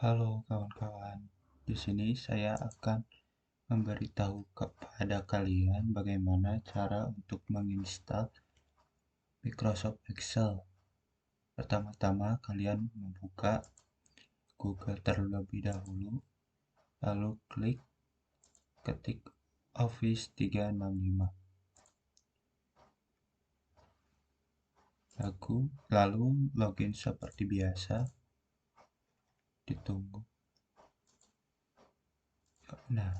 Halo kawan-kawan, di sini saya akan memberitahu kepada kalian bagaimana cara untuk menginstal Microsoft Excel. Pertama-tama kalian membuka Google terlebih dahulu, lalu ketik Office 365. Lalu login seperti biasa, ditunggu. Nah,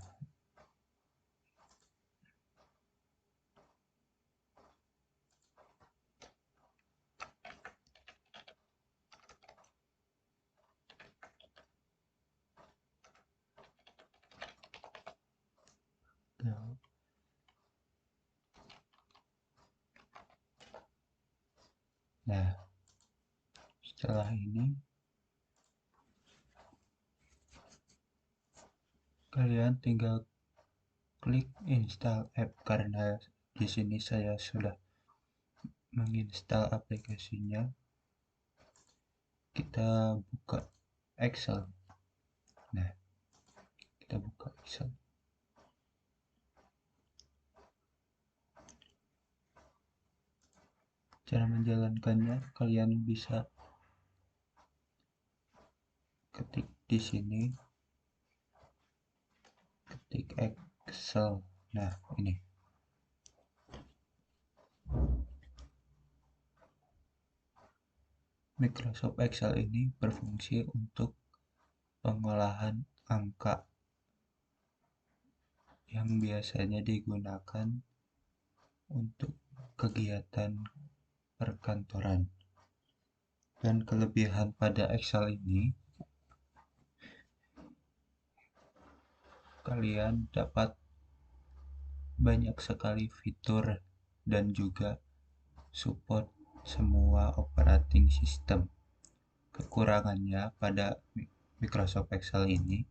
nah, setelah ini kalian tinggal klik install app karena di sini saya sudah menginstal aplikasinya. Kita buka Excel. Nah, kita buka Excel. Cara menjalankannya kalian bisa ketik di sini, ketik Excel. Nah, ini. Microsoft Excel ini berfungsi untuk pengolahan angka yang biasanya digunakan untuk kegiatan perkantoran. Dan kelebihan pada Excel ini, kalian dapat banyak sekali fitur dan juga support semua operating system. Kekurangannya pada Microsoft Excel ini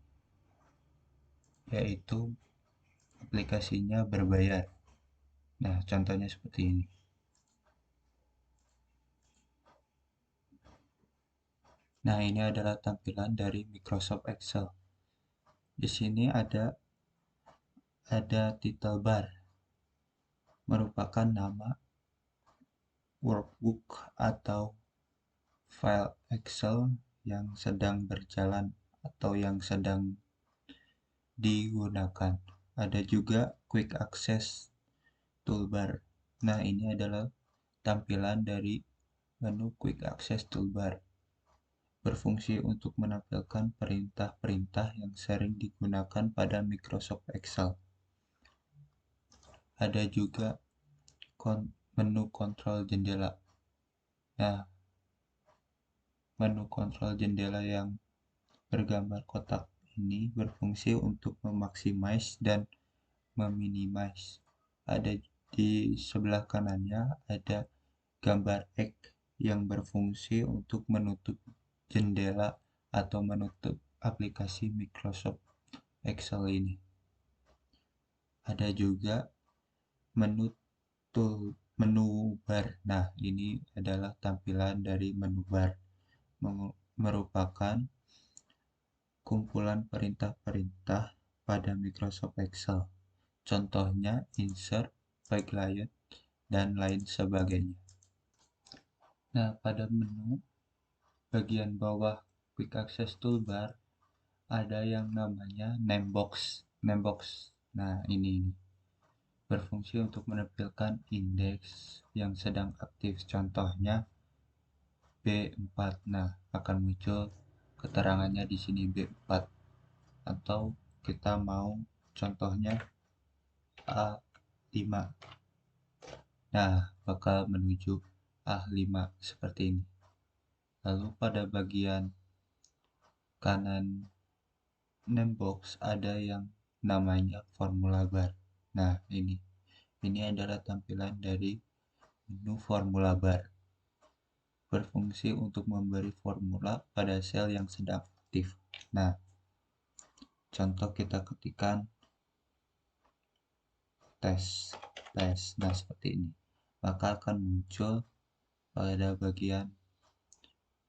yaitu aplikasinya berbayar. Nah, contohnya seperti ini. Nah, ini adalah tampilan dari Microsoft Excel. Di sini ada title bar, merupakan nama workbook atau file Excel yang sedang berjalan atau yang sedang digunakan. Ada juga quick access toolbar. Nah, ini adalah tampilan dari menu quick access toolbar. Berfungsi untuk menampilkan perintah-perintah yang sering digunakan pada Microsoft Excel. Ada juga menu kontrol jendela. Nah, menu kontrol jendela yang bergambar kotak ini berfungsi untuk memaksimais dan meminimais. Ada di sebelah kanannya ada gambar X yang berfungsi untuk menutup jendela atau menutup aplikasi Microsoft Excel ini. Ada juga menu menu bar. Nah, ini adalah tampilan dari menu bar. Merupakan kumpulan perintah-perintah pada Microsoft Excel. Contohnya insert, backlight, dan lain sebagainya. Nah, pada menu bagian bawah quick access toolbar ada yang namanya namebox. Nah, ini berfungsi untuk menampilkan indeks yang sedang aktif. Contohnya B4. Nah, akan muncul keterangannya di sini B4. Atau kita mau contohnya A5. Nah, bakal menuju A5 seperti ini. Lalu pada bagian kanan namebox ada yang namanya formula bar. Nah, ini adalah tampilan dari menu formula bar. Berfungsi untuk memberi formula pada sel yang sedang aktif. Nah, contoh kita ketikkan tes. Nah, seperti ini. Maka akan muncul pada bagian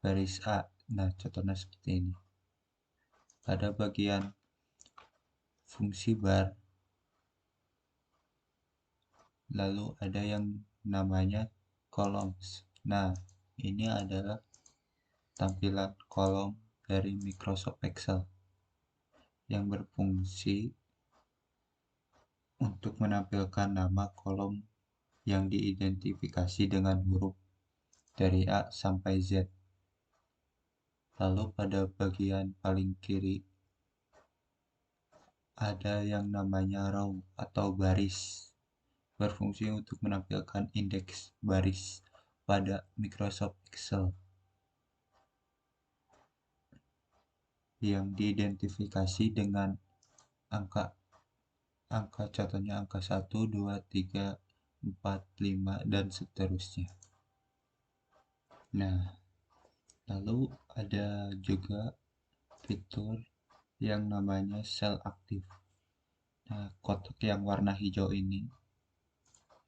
baris A. Nah, contohnya seperti ini. pada bagian fungsi bar, lalu ada yang namanya columns. Nah, ini adalah tampilan kolom dari Microsoft Excel yang berfungsi untuk menampilkan nama kolom yang diidentifikasi dengan huruf dari A sampai Z. Lalu pada bagian paling kiri ada yang namanya row atau baris, berfungsi untuk menampilkan indeks baris pada Microsoft Excel yang diidentifikasi dengan angka contohnya angka 1, 2, 3, 4, 5, dan seterusnya. Nah, lalu ada juga fitur yang namanya sel aktif. Nah, kotak yang warna hijau ini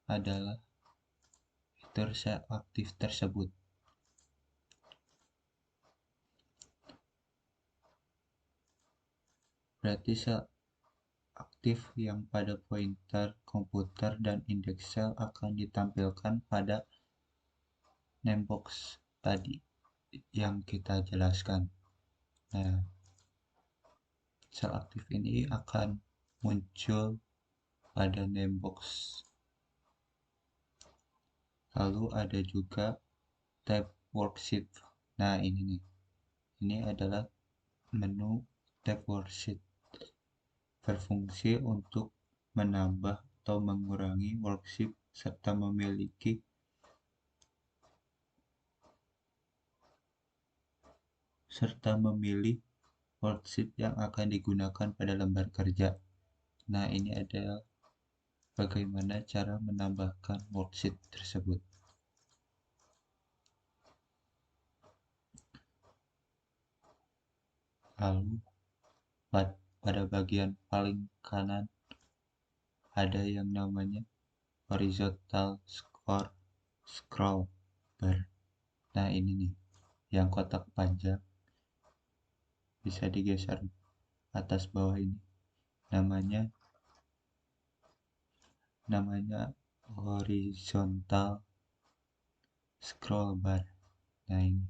adalah fitur sel aktif tersebut. Berarti sel aktif yang pada pointer komputer dan indeks sel akan ditampilkan pada name box tadi yang kita jelaskan. Nah, sel aktif ini akan muncul pada name box. Lalu ada juga tab worksheet. Nah, ini nih. Ini adalah menu tab worksheet, berfungsi untuk menambah atau mengurangi worksheet serta memilih worksheet yang akan digunakan pada lembar kerja. Nah, ini adalah bagaimana cara menambahkan worksheet tersebut. Lalu pada bagian paling kanan ada yang namanya horizontal scroll bar. Nah, ini nih yang kotak panjang bisa digeser atas bawah ini. Namanya horizontal scroll bar. Nah, ini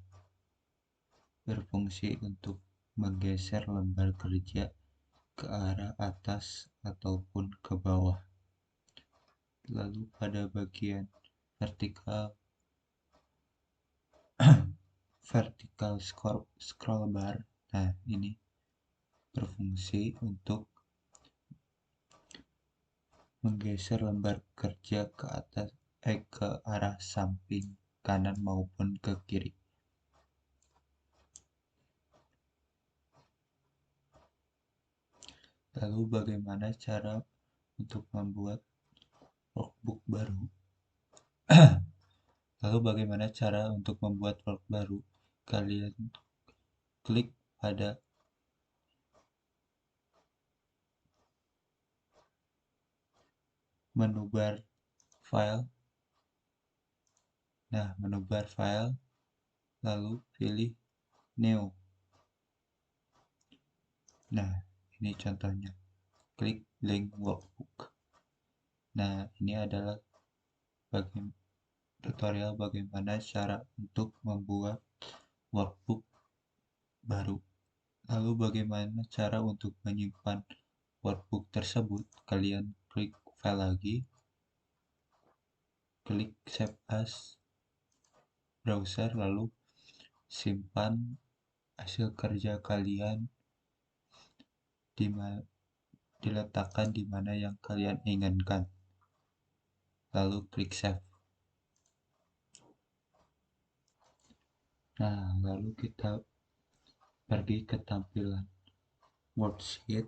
berfungsi untuk menggeser lembar kerja ke arah atas ataupun ke bawah. Lalu pada bagian vertical scroll bar, nah ini berfungsi untuk menggeser lembar kerja ke atas ke arah samping kanan maupun ke kiri. Lalu bagaimana cara untuk membuat workbook baru? Kalian klik pada menu bar file. Nah, menu bar file, lalu pilih new. Nah, ini contohnya. Klik link workbook. Nah, ini adalah tutorial bagaimana cara untuk membuat workbook baru. Lalu bagaimana cara untuk menyimpan workbook tersebut? Kalian klik file lagi, klik save as browser, lalu simpan hasil kerja kalian diletakkan di mana yang kalian inginkan. Lalu klik save. Nah, lalu kita pergi ke tampilan worksheet.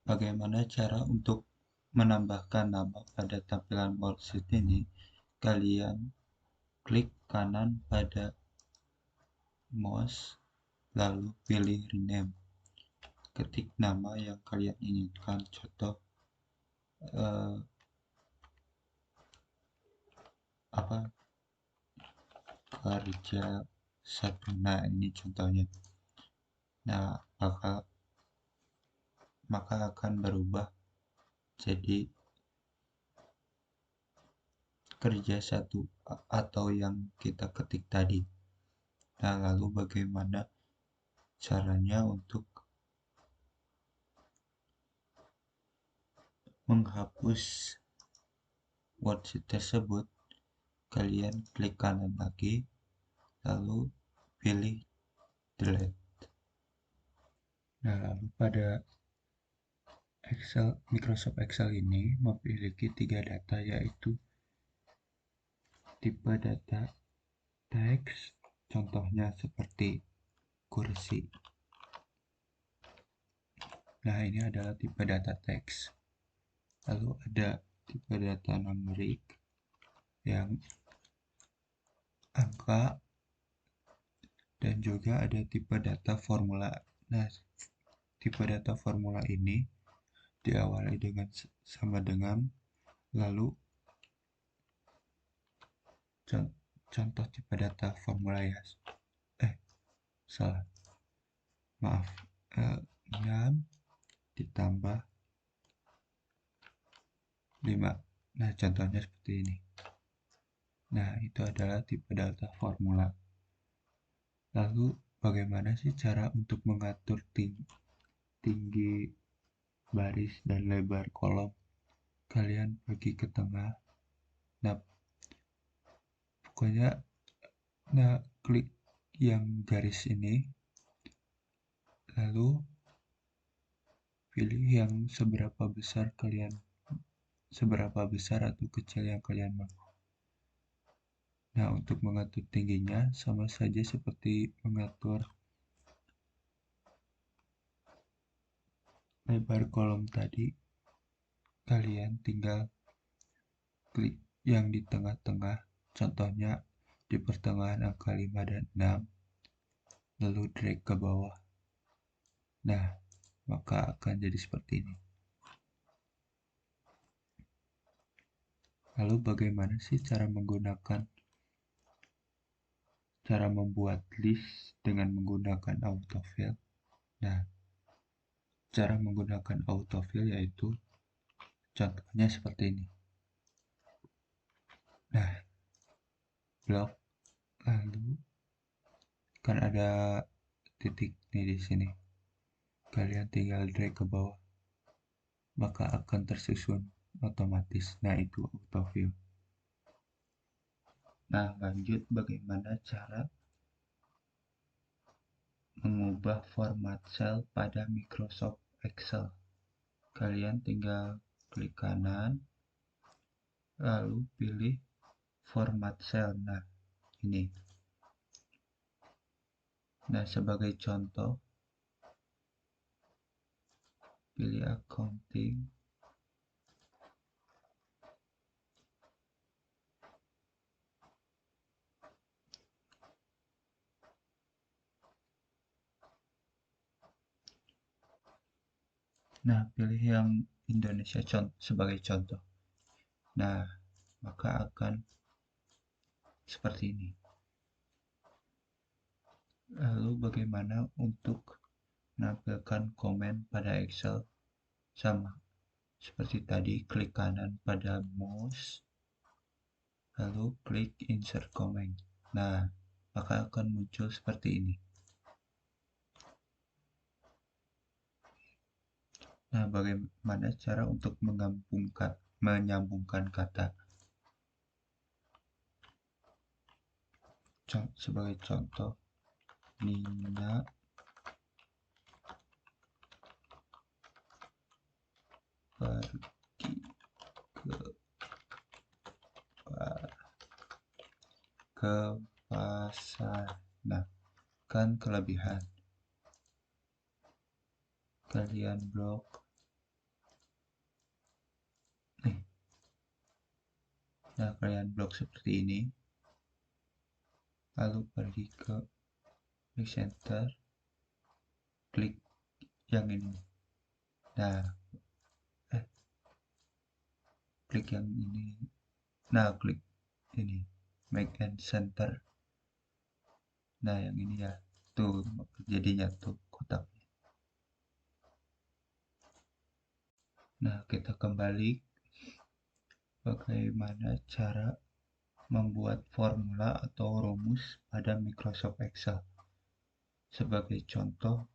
Bagaimana cara untuk menambahkan nama pada tampilan worksheet ini? Kalian klik kanan pada mouse, lalu pilih rename. Ketik nama yang kalian inginkan, contoh kerja satu. Nah, ini contohnya. Nah, apakah maka akan berubah jadi kerja satu atau yang kita ketik tadi. Nah, lalu bagaimana caranya untuk menghapus worksheet tersebut? Kalian klik kanan lagi, lalu pilih delete. Nah, lalu pada Microsoft Excel ini memiliki 3 data, yaitu tipe data teks, contohnya seperti kursi. Nah, ini adalah tipe data teks. Lalu ada tipe data numerik yang angka, dan juga ada tipe data formula. Nah, tipe data formula ini diawali dengan sama dengan, lalu contoh tipe data formula ya. Salah. Maaf. 6 ditambah 5. Nah, contohnya seperti ini. Nah, itu adalah tipe data formula. Lalu, bagaimana sih cara untuk mengatur tinggi baris dan lebar kolom? Kalian pergi ke tengah. Nah, pokoknya, klik yang garis ini, lalu pilih yang seberapa besar atau kecil yang kalian mau. Nah, untuk mengatur tingginya sama saja seperti mengatur lebar kolom tadi. Kalian tinggal klik yang di tengah-tengah, contohnya di pertengahan angka 5 dan 6, lalu drag ke bawah. Nah, maka akan jadi seperti ini. Lalu bagaimana sih cara membuat list dengan menggunakan autofill? Nah, cara menggunakan autofill yaitu contohnya seperti ini. Nah, blok, lalu kan ada titik nih di sini. Kalian tinggal drag ke bawah, maka akan tersusun otomatis. Nah, itu autofill. Nah, lanjut bagaimana cara mengubah format sel pada Microsoft Excel. Kalian tinggal klik kanan, lalu pilih format sel. Nah, ini. Nah, sebagai contoh, pilih accounting. Nah, pilih yang Indonesia sebagai contoh. Nah, maka akan seperti ini. Lalu bagaimana untuk menampilkan komen pada Excel? Sama seperti tadi, klik kanan pada mouse, lalu klik insert comment. Nah, maka akan muncul seperti ini. Nah, bagaimana cara untuk menyambungkan kata? Sebagai contoh, Nina pergi ke pasar. Nah, kan kelebihan. Kalian blok. Nah, kalian blok seperti ini. Lalu pergi ke center, klik yang ini. Nah, klik yang ini. Nah, klik ini, make and center. Nah, yang ini ya, tuh jadinya tuh kotaknya. Nah, kita kembali bagaimana cara membuat formula atau rumus pada Microsoft Excel. Sebagai contoh,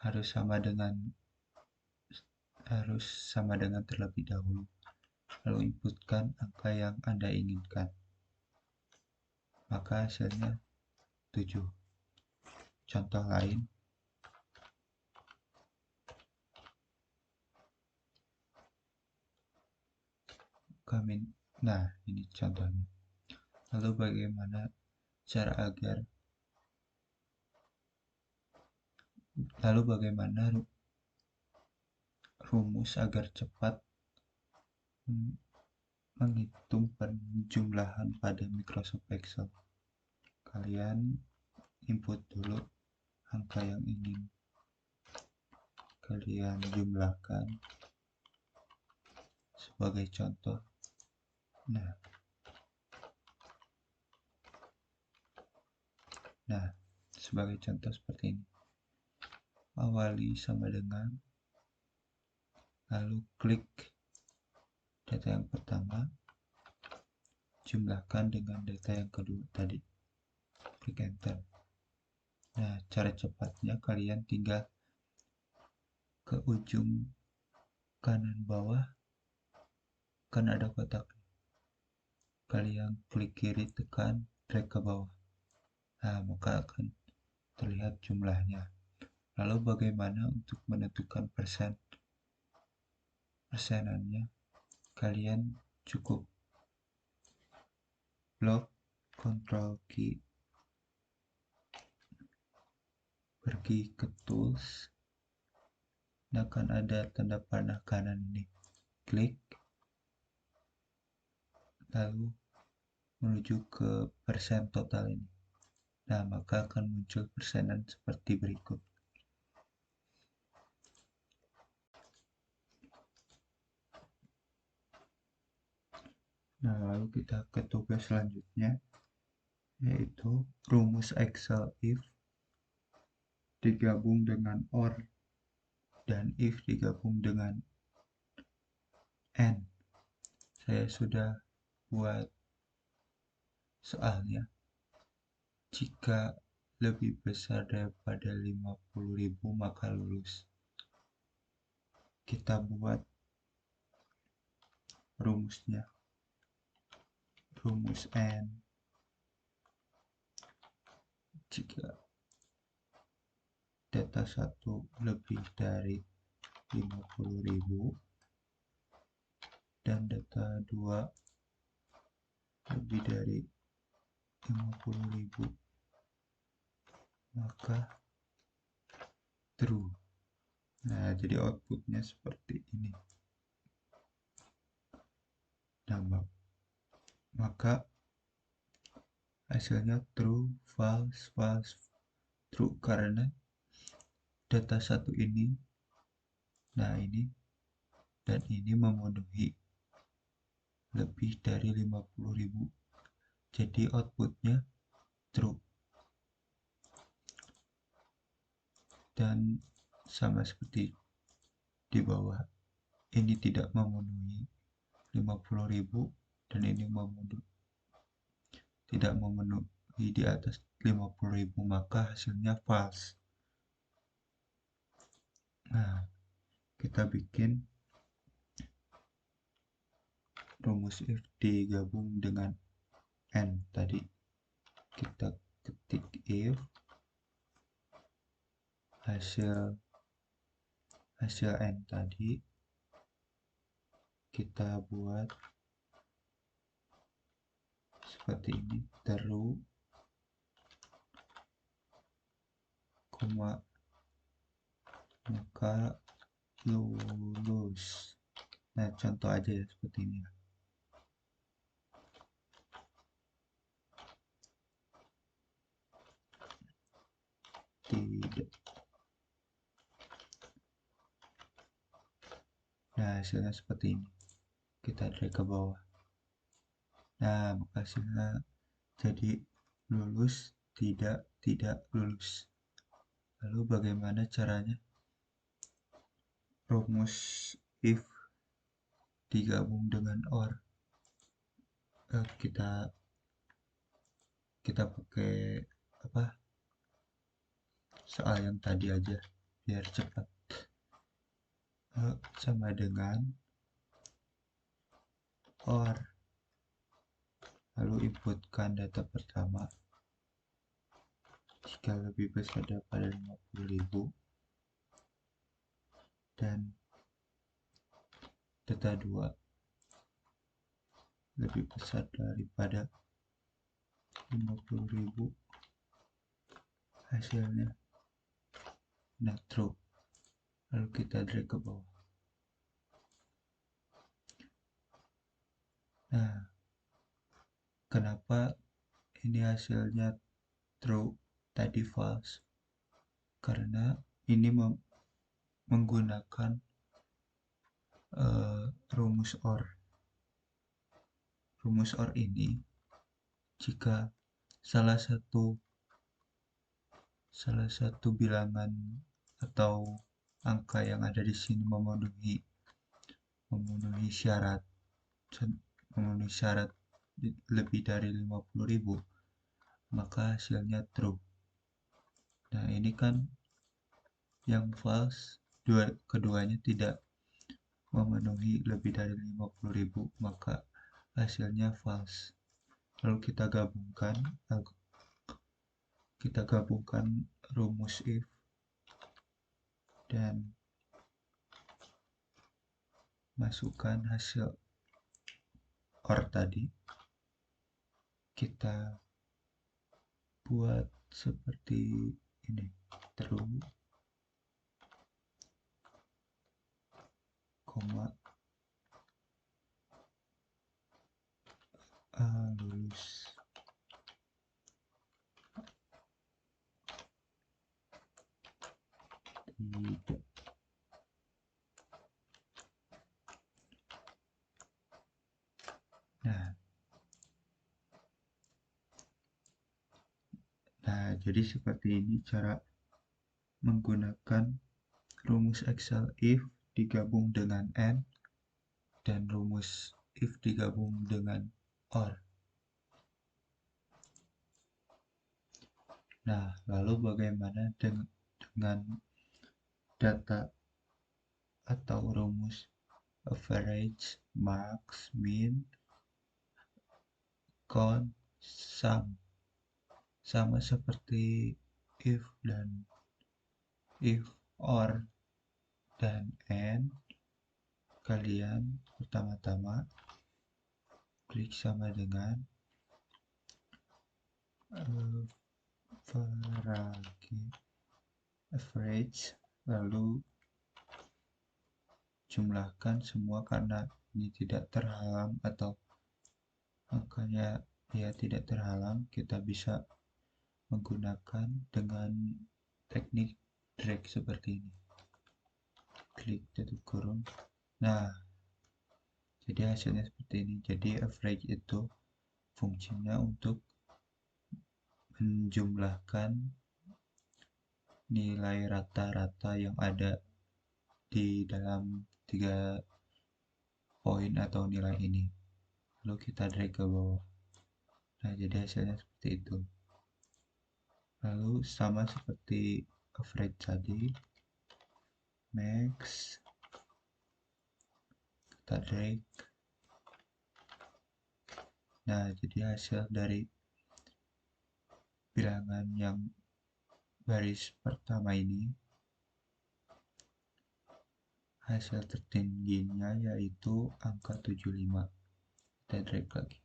harus sama dengan terlebih dahulu, lalu inputkan angka yang Anda inginkan. Maka hasilnya 7. Contoh lain, nah ini contohnya. Lalu bagaimana rumus agar cepat menghitung penjumlahan pada Microsoft Excel. Kalian input dulu angka yang ingin kalian jumlahkan. Sebagai contoh, sebagai contoh seperti ini. Awali sama dengan, lalu klik data yang pertama, jumlahkan dengan data yang kedua tadi. Klik enter. Nah, cara cepatnya kalian tinggal ke ujung kanan bawah, kan ada kotak. Kalian klik kiri, tekan drag ke bawah. Nah, maka akan terlihat jumlahnya. Lalu bagaimana untuk menentukan persenannya? Kalian cukup blok Ctrl key, pergi ke tools, dan akan ada tanda panah kanan ini. Klik, lalu menuju ke persen total ini. Nah, maka akan muncul persenan seperti berikut. Nah, lalu kita ke tugas selanjutnya, yaitu rumus Excel if digabung dengan OR dan if digabung dengan AND. Saya sudah buat soalnya. Jika lebih besar daripada 50.000 maka lulus. Kita buat rumusnya. Rumus AND. Jika data 1 lebih dari 50.000 dan data 2 lebih dari 50.000 maka true. Nah, jadi outputnya seperti ini. Nah, maka hasilnya true, false, false, true, karena data 1 ini, nah ini dan ini memenuhi lebih dari 50.000. Jadi outputnya true. Dan sama seperti di bawah, ini tidak memenuhi 50.000 dan ini tidak memenuhi di atas 50.000, maka hasilnya false. Nah, kita bikin rumus if digabung dengan AND tadi. Kita ketik if hasil AND tadi kita buat seperti ini, true, maka lulus. Nah, contoh aja ya seperti ini. Tidak. Nah, hasilnya seperti ini. Kita drag ke bawah. Nah, maka hasilnya jadi lulus, tidak lulus. Lalu bagaimana caranya? Rumus if digabung dengan or. Kita pakai apa? Soal yang tadi aja biar cepat. Sama dengan or, lalu inputkan data pertama jika lebih besar daripada 50.000 dan data 2 lebih besar daripada 50.000, hasilnya not true. Lalu kita drag ke bawah. Nah, kenapa ini hasilnya true, tadi false? Karena ini menggunakan rumus OR. Rumus OR ini jika salah satu bilangan atau angka yang ada di sini memenuhi syarat lebih dari 50.000, maka hasilnya true. Nah, ini kan yang false, keduanya tidak memenuhi lebih dari 50.000, maka hasilnya false. Lalu kita gabungkan rumus if dan masukkan hasil OR tadi. Kita buat seperti ini, true, koma, lulus. Tidak. Nah, jadi seperti ini cara menggunakan rumus Excel if digabung dengan AND dan rumus if digabung dengan OR. Nah, lalu bagaimana dengan data atau rumus average, max, min, count, sum? Sama seperti if or dan and, kalian pertama-tama klik sama dengan average, lalu jumlahkan semua karena ini tidak terhalang atau angkanya tidak terhalang. Kita bisa menggunakan dengan teknik drag seperti ini, klik tutup kurung. Nah, jadi hasilnya seperti ini. Jadi average itu fungsinya untuk menjumlahkan nilai rata-rata yang ada di dalam 3 poin atau nilai ini. Lalu kita drag ke bawah. Nah, jadi hasilnya seperti itu. Lalu sama seperti average tadi, max, kita drag. Nah, jadi hasil dari bilangan yang baris pertama ini, hasil tertingginya yaitu angka 75. Kita drag lagi.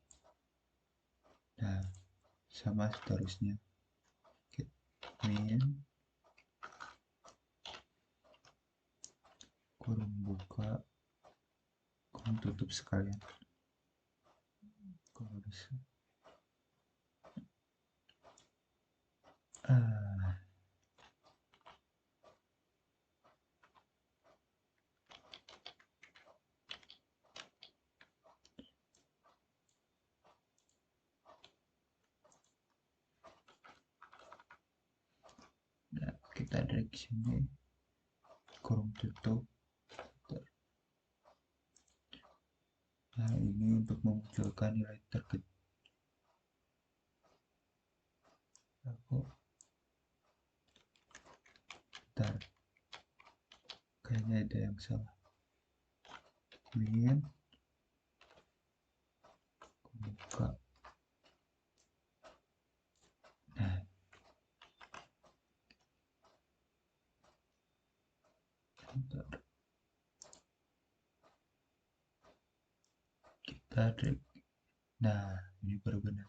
Nah, sama seterusnya. Min, kurung buka, kurung tutup sekalian. Kalau bisa. klik sini, kurung tutup. Nah, ini untuk memunculkan nilai terkecil. Bentar, kayaknya ada yang salah. Min, buka. Nah, bentar. Kita drag. Nah, ini baru benar.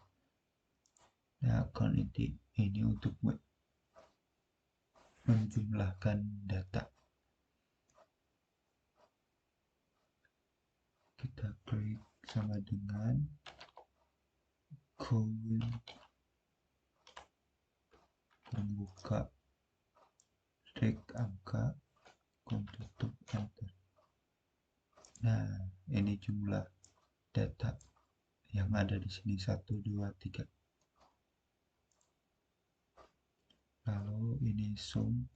Nah, account ini untuk menjumlahkan data. Kita klik sama dengan count, membuka, drag angka, count tutup, enter. Nah, ini jumlah data yang ada di sini 1, 2, 3. Lalu ini sum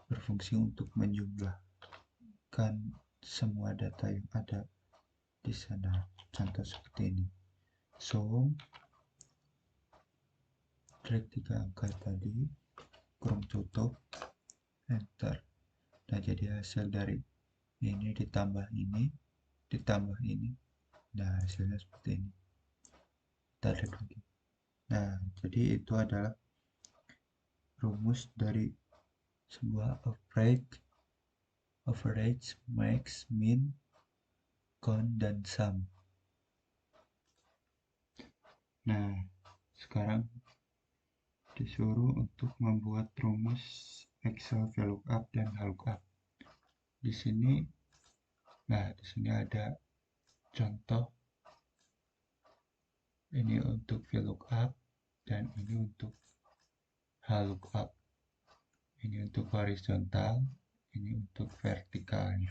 berfungsi untuk menjumlahkan semua data yang ada di sana. Contoh seperti ini. Sum drag 3 angka tadi, kurung tutup, enter. Nah, jadi hasil dari ini ditambah ini, ditambah ini. Nah, hasilnya seperti ini. Kita drag lagi. Nah, jadi itu adalah rumus dari sebuah average, max, min, count, dan sum. Nah, sekarang disuruh untuk membuat rumus Excel VLOOKUP dan HLOOKUP. Di sini ada contoh. Ini untuk VLOOKUP dan ini untuk HLOOKUP. Ini untuk horizontal, ini untuk vertikalnya.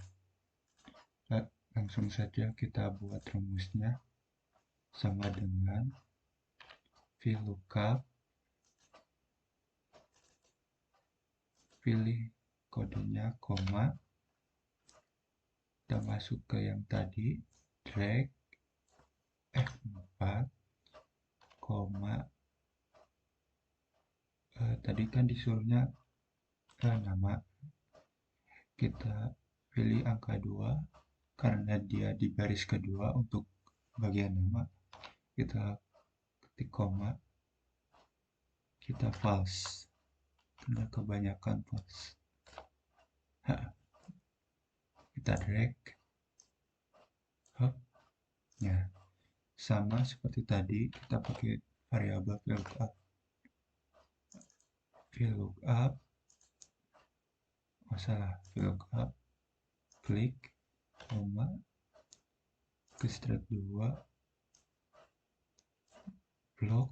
Langsung saja kita buat rumusnya. Sama dengan VLOOKUP, pilih kodenya koma, kita masuk ke yang tadi, drag F4, koma, tadi kan disuruhnya nama, kita pilih angka 2 karena dia di baris kedua untuk bagian nama, kita ketik koma, kita false karena kebanyakan false. Kita drag, hop. Nah, sama seperti tadi, kita pakai variabel VLOOKUP, VLOOKUP, klik, koma, ke string 2, blok,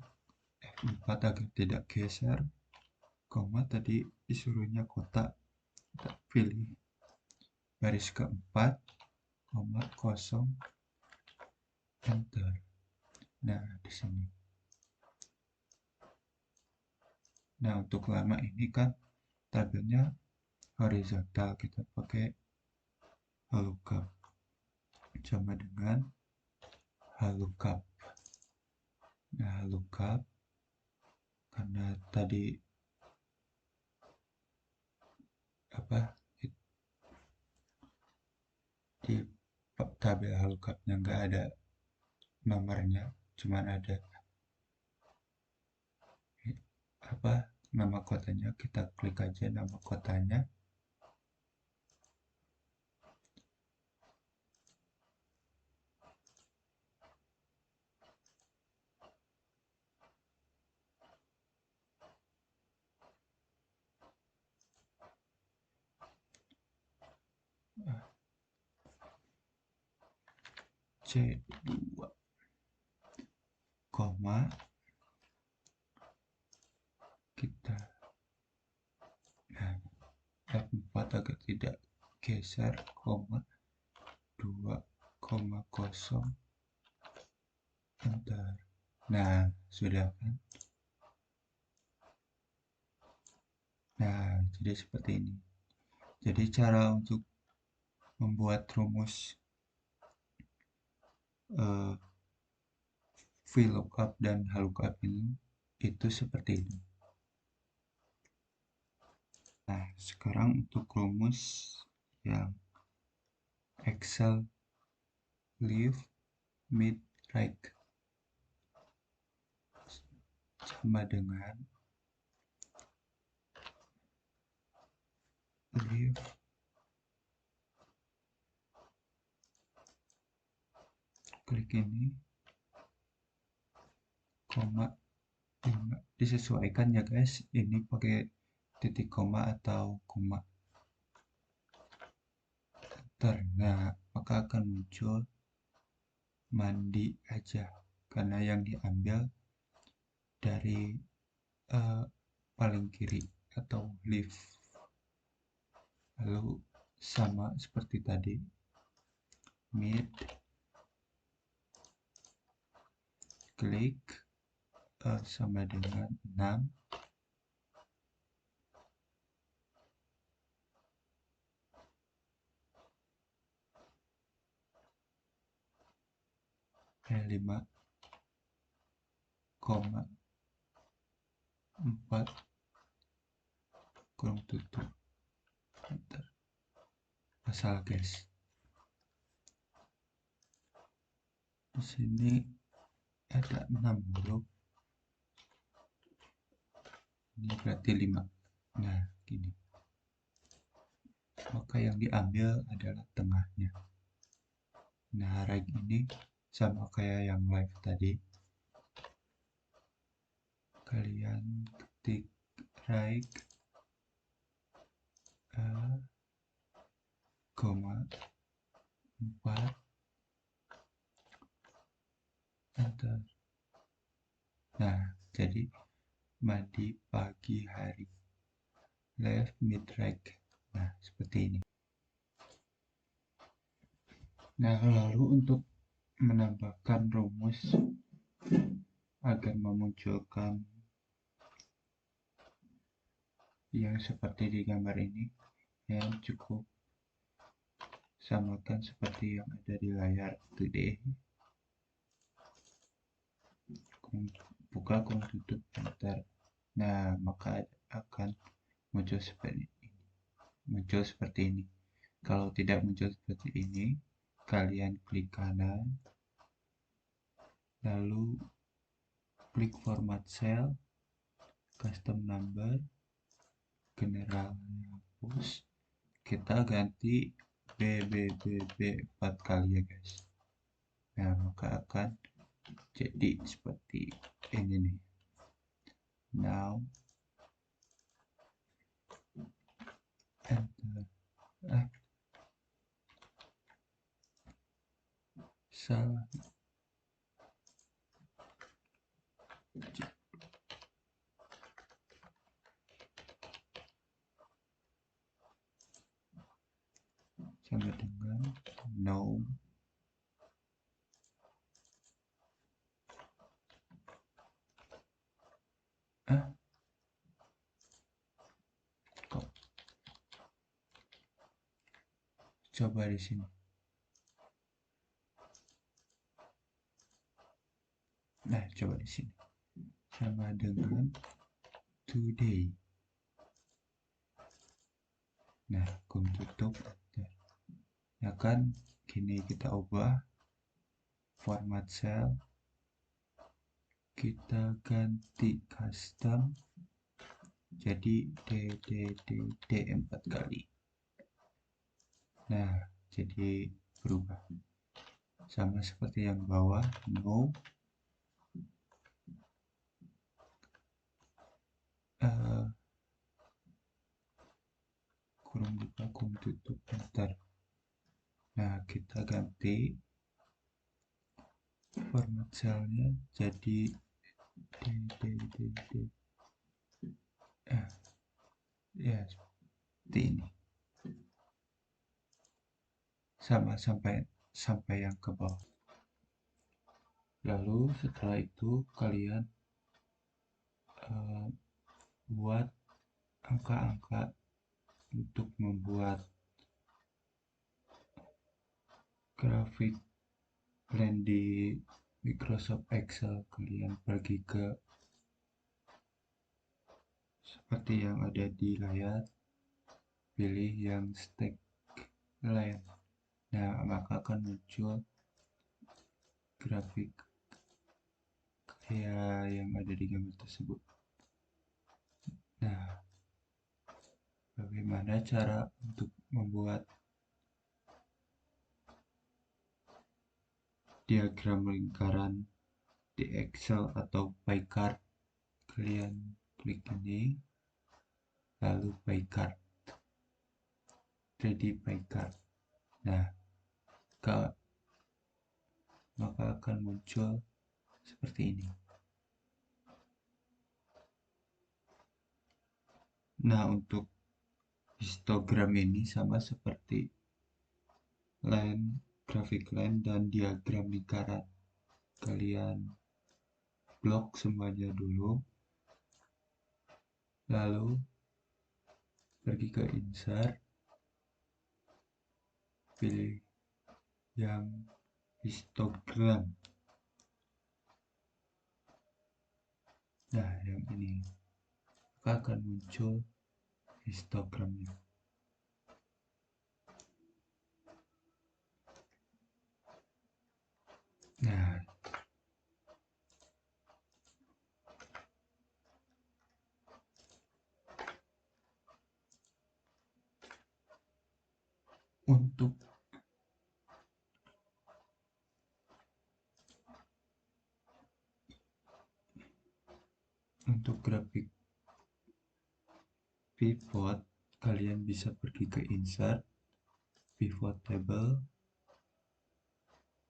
F4 agar tidak geser, koma, tadi disuruhnya kotak, kita pilih baris keempat, koma, kosong, enter. Nah, di sini. Nah, untuk lama ini kan tabelnya horizontal, kita pakai HLOOKUP sama dengan HLOOKUP. Nah, HLOOKUP karena tadi di tabel HLOOKUP-nya nggak ada nomornya, cuman ada nama kotanya. Kita klik aja nama kotanya. C2, koma, kita F4 agar tidak geser, koma, 2, koma, kosong, enter. Nah, sudah kan? Nah, jadi seperti ini. Jadi cara untuk membuat rumus eh, VLOOKUP dan HLOOKUP ini itu seperti ini. Nah, sekarang untuk rumus yang Excel left mid right sama dengan left klik ini koma 5 disesuaikan ya guys, ini pakai titik koma atau koma. Nah, maka akan muncul mandi aja karena yang diambil dari paling kiri atau left. Lalu sama seperti tadi, mid klik sama dengan 6 5 koma 4 kurung tutup. Bentar. Masalah guys, di sini ada 6 huruf, ini berarti 5. Nah, gini, maka yang diambil adalah tengahnya. Nah, right ini sama kayak yang live tadi, kalian ketik right koma 4 enter. Nah, jadi mandi pagi hari, left mid right. Nah, seperti ini. Nah, lalu untuk menambahkan rumus agar memunculkan yang seperti di gambar ini, yang cukup samakan seperti yang ada di layar today. Buka kurung tutup enter. Nah, maka akan muncul seperti ini. Kalau tidak muncul seperti ini, kalian klik kanan, lalu klik format cell, custom number, generalnya hapus, kita ganti BBBB 4 kali ya guys. Nah, maka akan jadi seperti ini nih. Now enter. Salah. Sama dengan no. Kok coba di sini. Nah, coba di sini. Sama dengan today. Nah, kurung tutup enter. Ya kan, kini kita ubah format cell, kita ganti custom jadi D 4 kali. Nah, jadi berubah sama seperti yang bawah, no, kurung buka kurung tutup enter. Nah, kita ganti format cellnya jadi D. Ya seperti ini, sama sampai yang ke bawah. Lalu setelah itu kalian buat angka-angka untuk membuat grafik plan di Microsoft Excel. Kalian pergi ke seperti yang ada di layar, pilih yang stack line. Nah, maka akan muncul grafik kayak yang ada di gambar tersebut. Nah, bagaimana cara untuk membuat diagram lingkaran di Excel atau pie chart? Kalian klik ini, lalu pie chart, ready pie chart. Nah, maka akan muncul seperti ini. Nah, untuk histogram ini sama seperti line, grafik line, dan diagram lingkaran. Kalian blok semuanya dulu, lalu pergi ke insert, pilih yang histogram. Nah, yang ini maka akan muncul histogramnya. Nah, untuk grafik pivot, kalian bisa pergi ke insert, pivot table,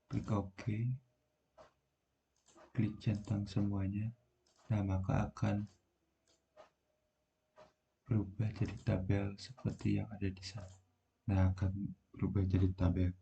klik OK, klik centang semuanya. Nah, maka akan berubah jadi tabel seperti yang ada di sana. Nah, akan berubah jadi tabel.